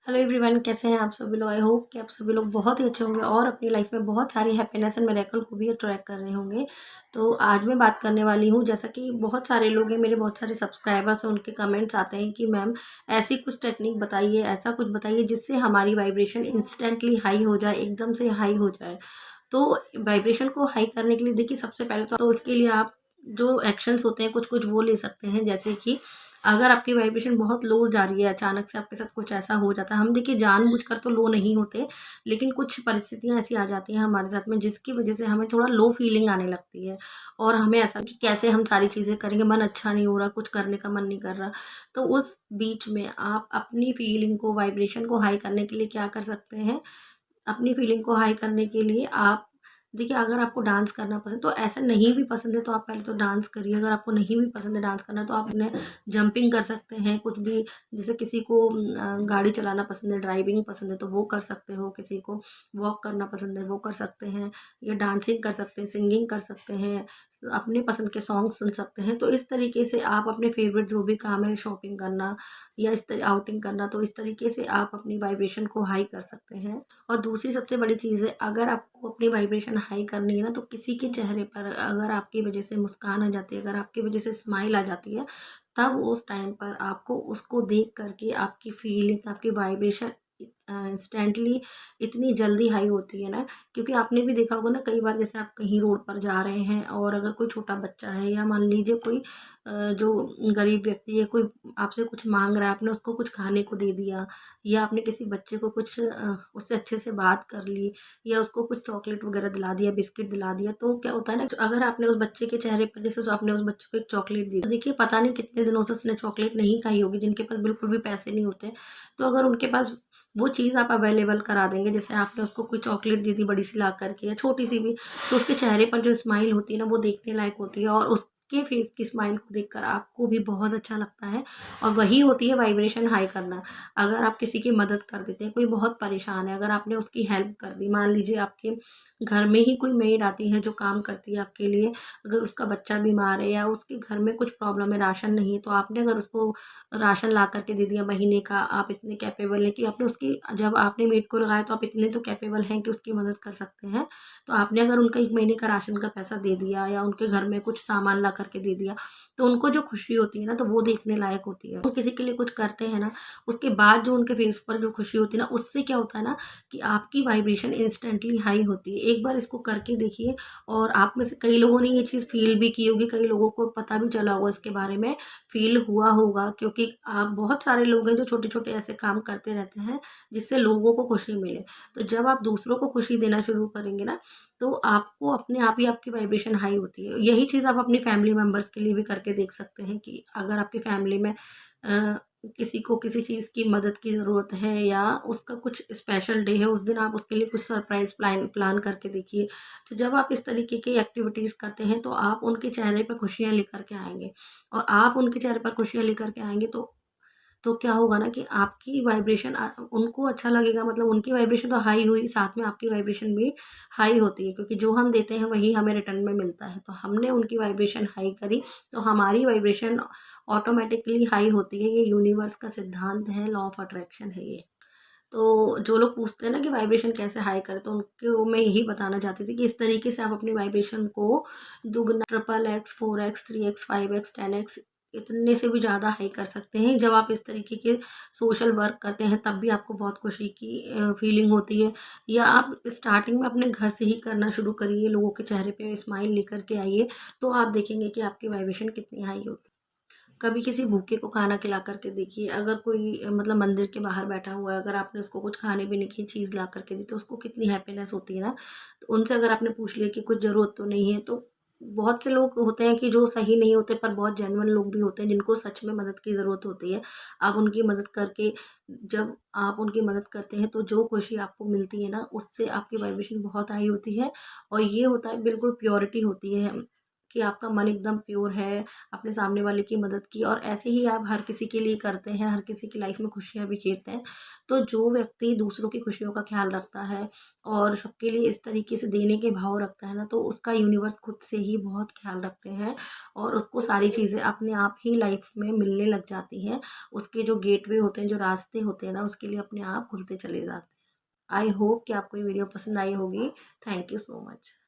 Hello everyone, कैसे हैं आप सभी लोग। आई होप कि आप सभी लोग बहुत ही अच्छे होंगे और अपनी लाइफ में बहुत सारी हैप्पीनेस एंड मिरेकल को भी अट्रैक्ट कर रहे होंगे। तो आज मैं बात करने वाली हूँ, जैसा कि बहुत सारे लोग हैं, मेरे बहुत सारे सब्सक्राइबर्स हैं, उनके कमेंट्स आते हैं कि मैम ऐसी कुछ टेक्निक बताइए, ऐसा कुछ बताइए जिससे हमारी वाइब्रेशन इंस्टेंटली हाई हो जाए, एकदम से हाई हो जाए। तो वाइब्रेशन को हाई करने के लिए देखिए, सबसे पहले तो उसके लिए आप जो एक्शंस होते हैं कुछ कुछ वो ले सकते हैं। जैसे कि अगर आपकी वाइब्रेशन बहुत लो जा रही है, अचानक से आपके साथ कुछ ऐसा हो जाता है, हम देखिए जानबूझकर तो लो नहीं होते, लेकिन कुछ परिस्थितियाँ ऐसी आ जाती हैं हमारे साथ में जिसकी वजह से हमें थोड़ा लो फीलिंग आने लगती है और हमें ऐसा कि कैसे हम सारी चीज़ें करेंगे, मन अच्छा नहीं हो रहा, कुछ करने का मन नहीं कर रहा। तो उस बीच में आप अपनी फीलिंग को, वाइब्रेशन को हाई करने के लिए क्या कर सकते हैं। अपनी फीलिंग को हाई करने के लिए आप देखिए, अगर आपको डांस करना पसंद, तो ऐसा नहीं भी पसंद है तो आप पहले तो डांस करिए। अगर आपको नहीं भी पसंद है डांस करना, तो आप उन्हें जंपिंग कर सकते हैं, कुछ भी। जैसे किसी को गाड़ी चलाना पसंद है, ड्राइविंग पसंद है, तो वो कर सकते हो। किसी को वॉक करना पसंद है, वो कर सकते हैं, या डांसिंग कर सकते हैं, सिंगिंग कर सकते हैं, अपने पसंद के सॉन्ग सुन सकते हैं। तो इस तरीके से आप अपने फेवरेट जो भी काम है, शॉपिंग करना या इस तरह आउटिंग करना, तो इस तरीके से आप अपनी वाइब्रेशन को हाई कर सकते हैं। और दूसरी सबसे बड़ी चीज़ है, अगर आपको अपनी वाइब्रेशन हाई करनी है ना, तो किसी के चेहरे पर अगर आपकी वजह से मुस्कान आ जाती है, अगर आपकी वजह से स्माइल आ जाती है, तब उस टाइम पर आपको उसको देख करके आपकी फीलिंग, आपकी वाइब्रेशन इंस्टेंटली इतनी जल्दी हाई होती है ना। क्योंकि आपने भी देखा होगा ना, कई बार जैसे आप कहीं रोड पर जा रहे हैं और अगर कोई छोटा बच्चा है, या मान लीजिए कोई जो गरीब व्यक्ति है, कोई आपसे कुछ मांग रहा है, आपने उसको कुछ खाने को दे दिया, या आपने किसी बच्चे को कुछ उससे अच्छे से बात कर ली, या उसको कुछ चॉकलेट वगैरह दिला दिया, बिस्किट दिला दिया, तो क्या होता है ना, अगर आपने उस बच्चे के चेहरे पर, जैसे आपने उस बच्चे को एक चॉकलेट दी, तो देखिए पता नहीं कितने दिनों से उसने चॉकलेट नहीं खाई होगी, जिनके पास बिल्कुल भी पैसे नहीं होते। तो अगर उनके पास वो चीज़ आप अवेलेबल करा देंगे, जैसे आपने उसको कोई चॉकलेट दे दी बड़ी सी ला करके या छोटी सी भी, तो उसके चेहरे पर जो स्माइल होती है ना, वो देखने लायक होती है, और उसके फेस की स्माइल को देखकर आपको भी बहुत अच्छा लगता है। और वही होती है वाइब्रेशन हाई करना। अगर आप किसी की मदद कर देते हैं, कोई बहुत परेशान है, अगर आपने उसकी हेल्प कर दी, मान लीजिए आपके घर में ही कोई मेड आती है जो काम करती है आपके लिए, अगर उसका बच्चा बीमार है या उसके घर में कुछ प्रॉब्लम है, राशन नहीं है, तो आपने अगर उसको राशन ला करके दे दिया महीने का, आप इतने कैपेबल हैं कि आपने उसकी, जब आपने मेड को लगाया तो आप इतने तो कैपेबल हैं कि उसकी मदद कर सकते हैं। तो आपने अगर उनका 1 महीने का राशन का पैसा दे दिया, या उनके घर में कुछ सामान ला करके दे दिया, तो उनको जो खुशी होती है ना, तो वो देखने लायक होती है। तो किसी के लिए कुछ करते हैं ना, उसके बाद जो उनके फेस पर जो खुशी होती है ना, उससे क्या होता है ना, कि आपकी वाइब्रेशन इंस्टेंटली हाई होती है। एक बार इसको करके देखिए, और आप में से कई लोगों ने ये चीज़ फील भी की होगी, कई लोगों को पता भी चला होगा इसके बारे में, फील हुआ होगा, क्योंकि आप बहुत सारे लोग हैं जो छोटे छोटे ऐसे काम करते रहते हैं जिससे लोगों को खुशी मिले। तो जब आप दूसरों को खुशी देना शुरू करेंगे ना, तो आपको अपने आप ही आपकी वाइब्रेशन हाई होती है। यही चीज़ आप अपनी फैमिली मेम्बर्स के लिए भी करके देख सकते हैं, कि अगर आपकी फैमिली में किसी को किसी चीज़ की मदद की ज़रूरत है, या उसका कुछ स्पेशल डे है, उस दिन आप उसके लिए कुछ सरप्राइज़ प्लान प्लान करके देखिए। तो जब आप इस तरीके की एक्टिविटीज़ करते हैं, तो आप उनके चेहरे पे खुशियाँ लेकर के आएँगे, और आप उनके चेहरे पर खुशियाँ लेकर के आएँगे, तो क्या होगा ना, कि आपकी वाइब्रेशन उनको अच्छा लगेगा, मतलब उनकी वाइब्रेशन तो हाई हुई, साथ में आपकी वाइब्रेशन भी हाई होती है, क्योंकि जो हम देते हैं वही हमें रिटर्न में मिलता है। तो हमने उनकी वाइब्रेशन हाई करी, तो हमारी वाइब्रेशन ऑटोमेटिकली हाई होती है। ये यूनिवर्स का सिद्धांत है, लॉ ऑफ अट्रैक्शन है ये। तो जो लोग पूछते हैं ना कि वाइब्रेशन कैसे हाई करें, तो उनको मैं यही बताना चाहती थी कि इस तरीके से आप अपनी वाइब्रेशन को दुगना, triple x, 4x, 3x, 5x, 10x, इतने से भी ज़्यादा हाई कर सकते हैं। जब आप इस तरीके के सोशल वर्क करते हैं, तब भी आपको बहुत खुशी की फीलिंग होती है। या आप स्टार्टिंग में अपने घर से ही करना शुरू करिए, लोगों के चेहरे पे स्माइल लेकर के आइए, तो आप देखेंगे कि आपकी वाइब्रेशन कितनी हाई होती है। कभी किसी भूखे को खाना खिला करके देखिए, अगर कोई मतलब मंदिर के बाहर बैठा हुआ है, अगर आपने उसको कुछ खाने पीने की चीज़ ला करके दी, तो उसको कितनी हैप्पीनेस होती है ना। तो उनसे अगर आपने पूछ लिया कि कुछ ज़रूरत तो नहीं है, तो बहुत से लोग होते हैं कि जो सही नहीं होते, पर बहुत जेन्युइन लोग भी होते हैं जिनको सच में मदद की ज़रूरत होती है। आप उनकी मदद करके, जब आप उनकी मदद करते हैं, तो जो खुशी आपको मिलती है ना, उससे आपकी वाइब्रेशन बहुत हाई होती है, और ये होता है, बिल्कुल प्योरिटी होती है। कि आपका मन एकदम प्योर है, अपने सामने वाले की मदद की, और ऐसे ही आप हर किसी के लिए करते हैं, हर किसी की लाइफ में खुशियाँ बिखेरते हैं। तो जो व्यक्ति दूसरों की खुशियों का ख्याल रखता है और सबके लिए इस तरीके से देने के भाव रखता है ना, तो उसका यूनिवर्स खुद से ही बहुत ख्याल रखते हैं और उसको सारी चीज़ें अपने आप ही लाइफ में मिलने लग जाती हैं। उसके जो गेटवे होते हैं, जो रास्ते होते हैं ना, उसके लिए अपने आप खुलते चले जाते हैं। आई होप कि आपको ये वीडियो पसंद आई होगी। Thank you so much.